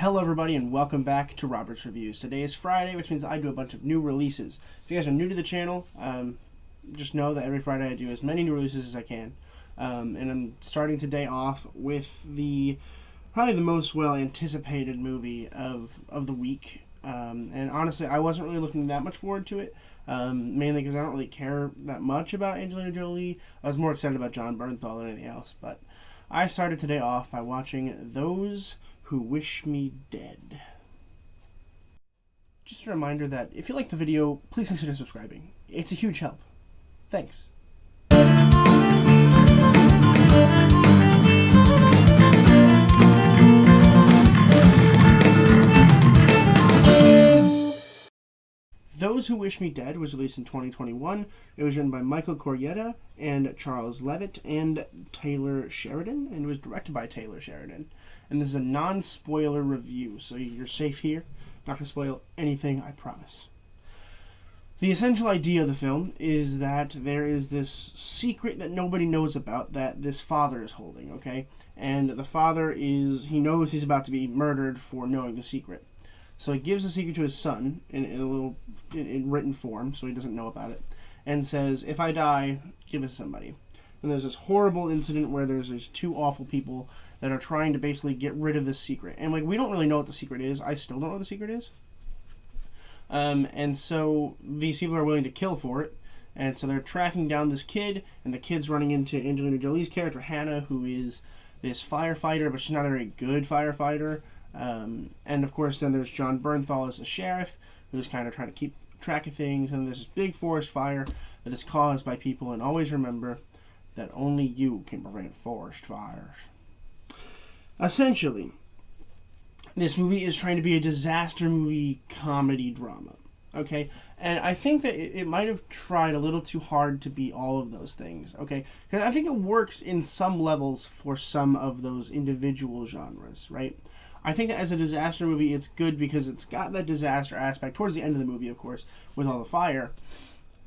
Hello everybody and welcome back to Robert's Reviews. Today is Friday, which means I do a bunch of new releases. If you guys are new to the channel, just know that every Friday I do as many new releases as I can. And I'm starting today off with probably the most well-anticipated movie of the week. And honestly, I wasn't really looking that much forward to it, mainly because I don't really care that much about Angelina Jolie. I was more excited about Jon Bernthal than anything else. But I started today off by watching Those Who Wish Me Dead. Just a reminder that if you like the video, please consider subscribing. It's a huge help. Thanks. Those Who Wish Me Dead was released in 2021. It was written by Michael Corrietta and Charles Levitt and Taylor Sheridan, and it was directed by Taylor Sheridan. And this is a non-spoiler review, so you're safe here. Not going to spoil anything, I promise. The essential idea of the film is that there is this secret that nobody knows about that this father is holding, okay? And the father he knows he's about to be murdered for knowing the secret. So he gives the secret to his son in written form, so he doesn't know about it, and says, if I die, give it to somebody. And there's this horrible incident where there's these two awful people that are trying to basically get rid of this secret. And we don't really know what the secret is. I still don't know what the secret is. And so these people are willing to kill for it. And so they're tracking down this kid, and the kid's running into Angelina Jolie's character, Hannah, who is this firefighter, but she's not a very good firefighter. And of course then there's Jon Bernthal as the sheriff, who's kind of trying to keep track of things, and there's this big forest fire that is caused by people, and always remember that only you can prevent forest fires. Essentially, this movie is trying to be a disaster movie comedy drama, okay? And I think that it might have tried a little too hard to be all of those things, okay? Because I think it works in some levels for some of those individual genres, right? I think that as a disaster movie, it's good because it's got that disaster aspect towards the end of the movie, of course, with all the fire.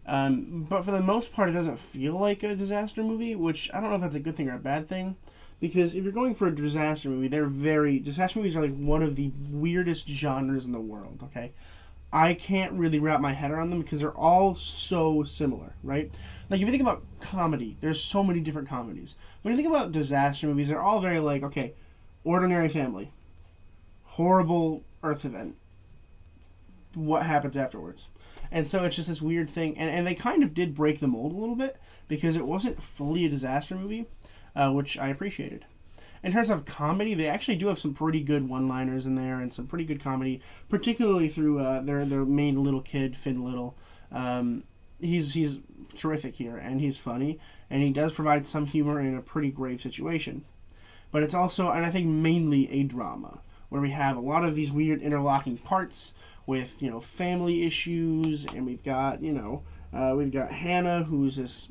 But for the most part, it doesn't feel like a disaster movie, which I don't know if that's a good thing or a bad thing. Because if you're going for a disaster movie, disaster movies are like one of the weirdest genres in the world, okay? I can't really wrap my head around them because they're all so similar, right? Like, if you think about comedy, there's so many different comedies. When you think about disaster movies, they're all very like, okay, ordinary family, horrible earth event, what happens afterwards? And so it's just this weird thing, and they kind of did break the mold a little bit because it wasn't fully a disaster movie, which I appreciated. In terms of comedy, they actually do have some pretty good one-liners in there and some pretty good comedy, particularly through their main little kid, Finn Little. He's terrific here, and he's funny, and he does provide some humor in a pretty grave situation. But it's also, and I think mainly, a drama, where we have a lot of these weird interlocking parts with, family issues, and we've got Hannah, who's this,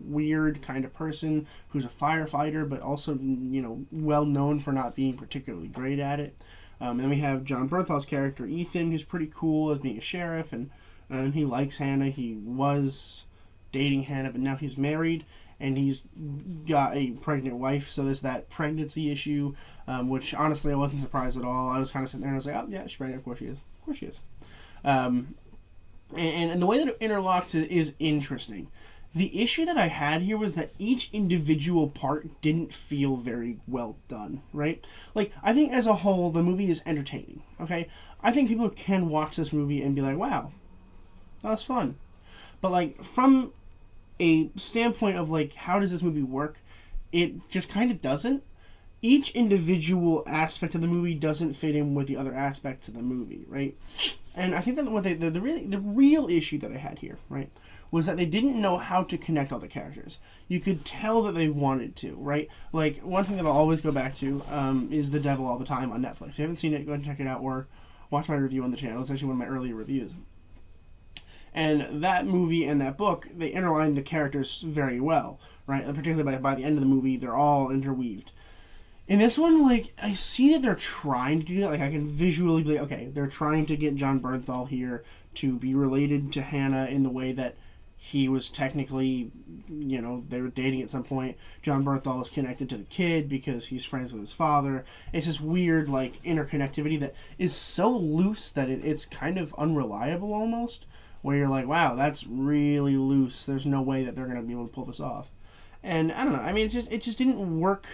weird kind of person who's a firefighter, but also, well known for not being particularly great at it. And then we have Jon Bernthal's character, Ethan, who's pretty cool as being a sheriff, and he likes Hannah. He was dating Hannah, but now he's married, and he's got a pregnant wife, so there's that pregnancy issue, which honestly I wasn't surprised at all. I was kind of sitting there and I was like, oh yeah, she's pregnant, of course she is. Of course she is. And the way that it interlocks is interesting. The issue that I had here was that each individual part didn't feel very well done, right? Like, I think as a whole, the movie is entertaining, okay? I think people can watch this movie and be like, wow, that was fun. But, like, from a standpoint of, like, how does this movie work, it just kind of doesn't. Each individual aspect of the movie doesn't fit in with the other aspects of the movie, right? And I think that the real issue that I had here, right, was that they didn't know how to connect all the characters. You could tell that they wanted to, right? Like, one thing that I'll always go back to is The Devil All the Time on Netflix. If you haven't seen it, go ahead and check it out, or watch my review on the channel. It's actually one of my earlier reviews. And that movie and that book, they interline the characters very well, right? Particularly by the end of the movie, they're all interweaved. In this one, like, I see that they're trying to do that. Like, I can visually be like, okay, they're trying to get Jon Bernthal here to be related to Hannah in the way that he was technically, they were dating at some point. John Bernthal is connected to the kid because he's friends with his father. It's this weird, like, interconnectivity that is so loose that it's kind of unreliable almost, where you're like, wow, that's really loose. There's no way that they're going to be able to pull this off. And I don't know. I mean, it just didn't work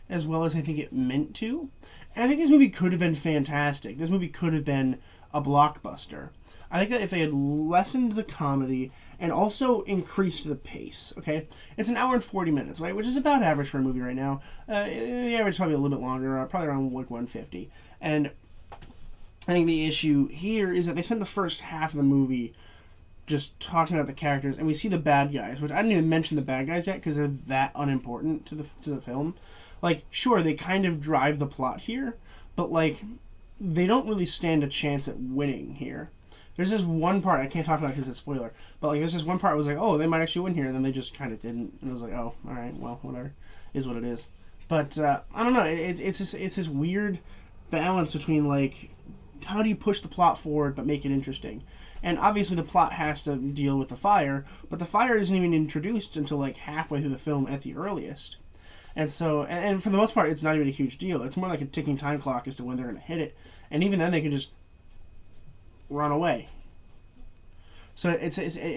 as well as I think it meant to. And I think this movie could have been fantastic. This movie could have been a blockbuster. I think that if they had lessened the comedy and also increased the pace, okay? It's an hour and 40 minutes, right? Which is about average for a movie right now. The average is probably a little bit longer, probably around like 150. And I think the issue here is that they spend the first half of the movie just talking about the characters, and we see the bad guys, which I didn't even mention the bad guys yet because they're that unimportant to the film. Like, sure, they kind of drive the plot here, but, like, they don't really stand a chance at winning here. There's this one part, I can't talk about it because it's a spoiler, but, like, there's this one part I was like, oh, they might actually win here, and then they just kind of didn't, and I was like, oh, alright, well, whatever, is what it is. But, I don't know, it's this weird balance between, like, how do you push the plot forward but make it interesting? And obviously the plot has to deal with the fire, but the fire isn't even introduced until, like, halfway through the film at the earliest. And so, and for the most part, it's not even a huge deal. It's more like a ticking time clock as to when they're going to hit it. And even then, they can just run away. So it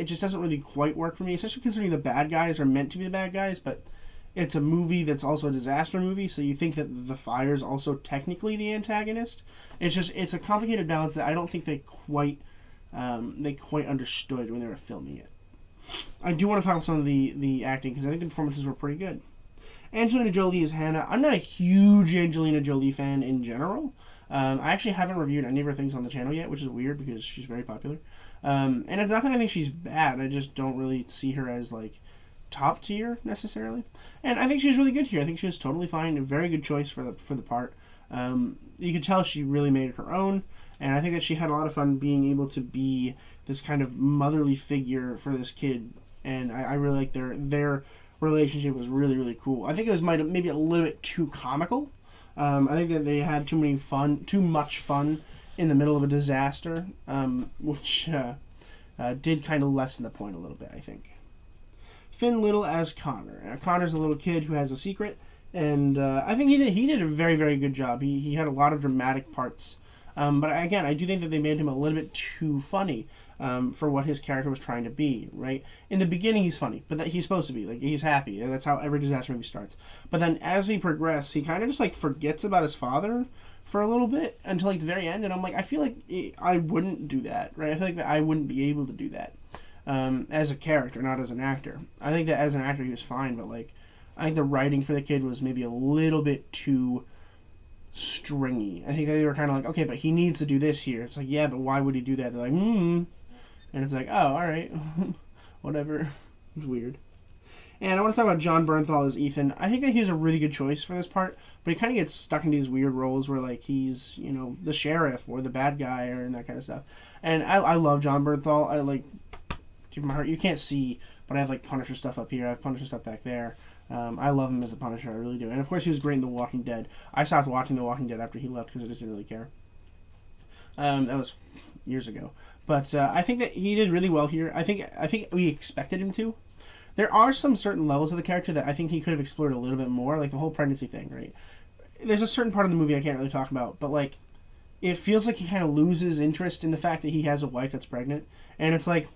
just doesn't really quite work for me, especially considering the bad guys are meant to be the bad guys, but it's a movie that's also a disaster movie, so you think that the fire is also technically the antagonist. It's a complicated balance that I don't think they quite understood when they were filming it. I do want to talk about some of the acting, because I think the performances were pretty good. Angelina Jolie is Hannah. I'm not a huge Angelina Jolie fan in general. I actually haven't reviewed any of her things on the channel yet, which is weird because she's very popular. And it's not that I think she's bad. I just don't really see her as, like, top tier necessarily. And I think she was really good here. I think she was totally fine. A very good choice for the part. You could tell she really made it her own. And I think that she had a lot of fun being able to be this kind of motherly figure for this kid. And I really like their relationship was really, really cool. I think it was maybe a little bit too comical. I think that they had too much fun in the middle of a disaster, which did kind of lessen the point a little bit, I think. Finn Little as Connor. Connor's a little kid who has a secret, and I think he did a very, very good job. He had a lot of dramatic parts. But again, I do think that they made him a little bit too funny for what his character was trying to be, right? In the beginning, he's funny, but he's supposed to be. Like, he's happy. That's how every disaster movie starts. But then as we progress, he kind of just, like, forgets about his father for a little bit until, like, the very end. And I'm like, I feel like I wouldn't do that, right? I feel like that I wouldn't be able to do that as a character, not as an actor. I think that as an actor, he was fine, but, like, I think the writing for the kid was maybe a little bit too stringy. I think they were kind of like, okay, but he needs to do this here. It's like, yeah, but why would he do that? They're like, and it's like, oh, all right, whatever. It's weird. And I want to talk about John Bernthal as Ethan. I think that he was a really good choice for this part, but he kind of gets stuck into these weird roles where, like, he's, the sheriff or the bad guy and that kind of stuff. And I love John Bernthal. I, like, deep in my heart, you can't see, but I have, like, Punisher stuff up here. I have Punisher stuff back there. I love him as a Punisher, I really do. And of course he was great in The Walking Dead. I stopped watching The Walking Dead after he left because I just didn't really care. That was years ago. But I think that he did really well here. I think we expected him to. There are some certain levels of the character that I think he could have explored a little bit more, like the whole pregnancy thing, right? There's a certain part of the movie I can't really talk about, but, like, it feels like he kind of loses interest in the fact that he has a wife that's pregnant, and it's like,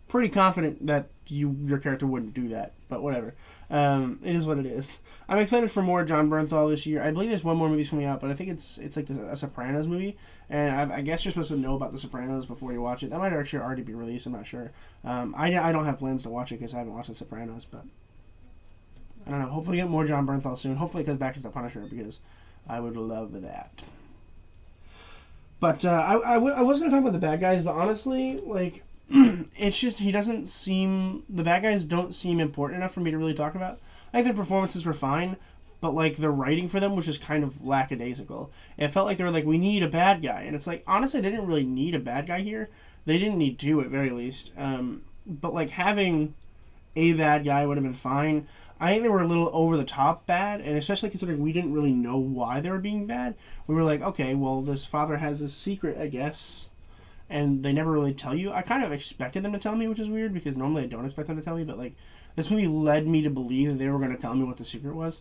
pretty confident that your character wouldn't do that, but whatever. It is what it is. I'm excited for more John Bernthal this year. I believe there's one more movie coming out, but I think it's like a Sopranos movie, and I guess you're supposed to know about the Sopranos before you watch it. That might actually already be released. I'm not sure. I don't have plans to watch it because I haven't watched the Sopranos, but I don't know. Hopefully, get more John Bernthal soon. Hopefully, it comes back as the Punisher because I would love that. But I was going to talk about the bad guys, but honestly, like, it's just the bad guys don't seem important enough for me to really talk about. I think their performances were fine, but, like, the writing for them was just kind of lackadaisical. It felt like they were like, we need a bad guy, and it's like, honestly, they didn't really need a bad guy here. They didn't need to, at very least. But, like, having a bad guy would have been fine. I think they were a little over the top bad, and especially considering we didn't really know why they were being bad. We were like, okay, well, this father has this secret, I guess. and they never really tell you. I kind of expected them to tell me, which is weird because normally I don't expect them to tell me, but like this movie led me to believe that they were going to tell me what the secret was.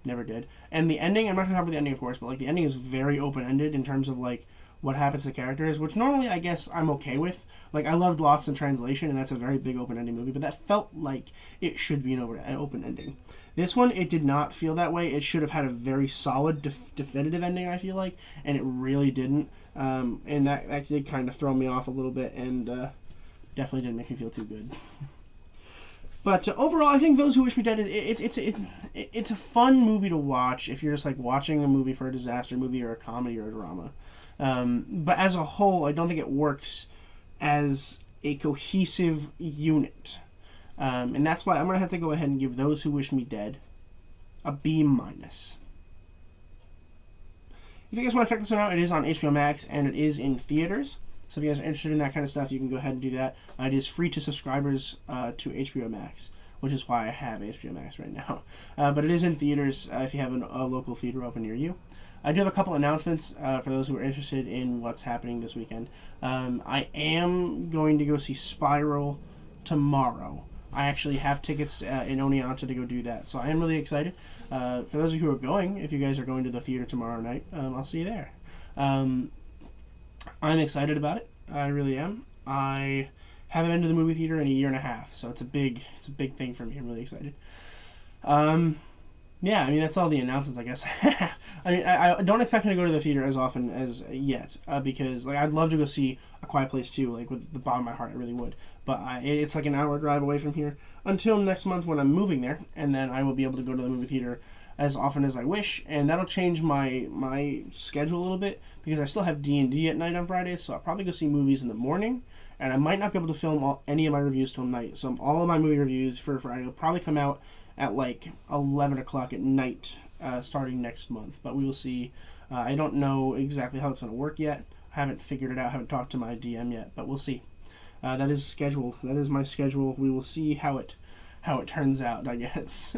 Never did. And the ending, I'm not going to talk about the ending, of course, but like the ending is very open-ended in terms of like what happens to the characters, which normally I guess I'm okay with. Like, I loved Lost in Translation, and that's a very big open-ending movie, but that felt like it should be an open ending. This one, it did not feel that way. It should have had a very solid, definitive ending, I feel like, and it really didn't. And that did kind of throw me off a little bit, and definitely didn't make me feel too good. But overall, I think Those Who Wish Me Dead, it's a fun movie to watch if you're just like watching a movie for a disaster movie or a comedy or a drama. But as a whole, I don't think it works as a cohesive unit. And that's why I'm going to have to go ahead and give Those Who Wish Me Dead a B-. If you guys want to check this one out, it is on HBO Max and it is in theaters. So if you guys are interested in that kind of stuff, you can go ahead and do that. It is free to subscribers to HBO Max, which is why I have HBO Max right now. But it is in theaters if you have a local theater open near you. I do have a couple announcements for those who are interested in what's happening this weekend. I am going to go see Spiral tomorrow. I actually have tickets in Oneonta to go do that, so I am really excited. For those of you who are going, if you guys are going to the theater tomorrow night, I'll see you there. I'm excited about it. I really am. I haven't been to the movie theater in a year and a half, so it's a big thing for me. I'm really excited. Yeah, I mean, that's all the announcements, I guess. I mean, I don't expect me to go to the theater as often as yet, because, like, I'd love to go see A Quiet Place 2, like, with the bottom of my heart, I really would. But it's like an hour drive away from here until next month when I'm moving there, and then I will be able to go to the movie theater as often as I wish, and that'll change my schedule a little bit, because I still have D&D at night on Fridays, so I'll probably go see movies in the morning, and I might not be able to film any of my reviews till night, so all of my movie reviews for Friday will probably come out at like 11 o'clock at night starting next month. But we will see. I don't know exactly how it's going to work yet. I haven't figured it out. I haven't talked to my DM yet, but we'll see. That is scheduled. That is my schedule. We will see how it turns out, I guess.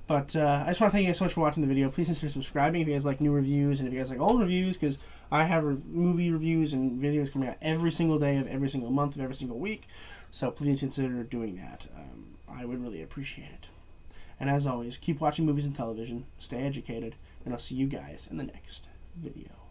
But I just want to thank you guys so much for watching the video. Please consider subscribing if you guys like new reviews and if you guys like old reviews, because I have movie reviews and videos coming out every single day of every single month of every single week. So please consider doing that. I would really appreciate it. And as always, keep watching movies and television, stay educated, and I'll see you guys in the next video.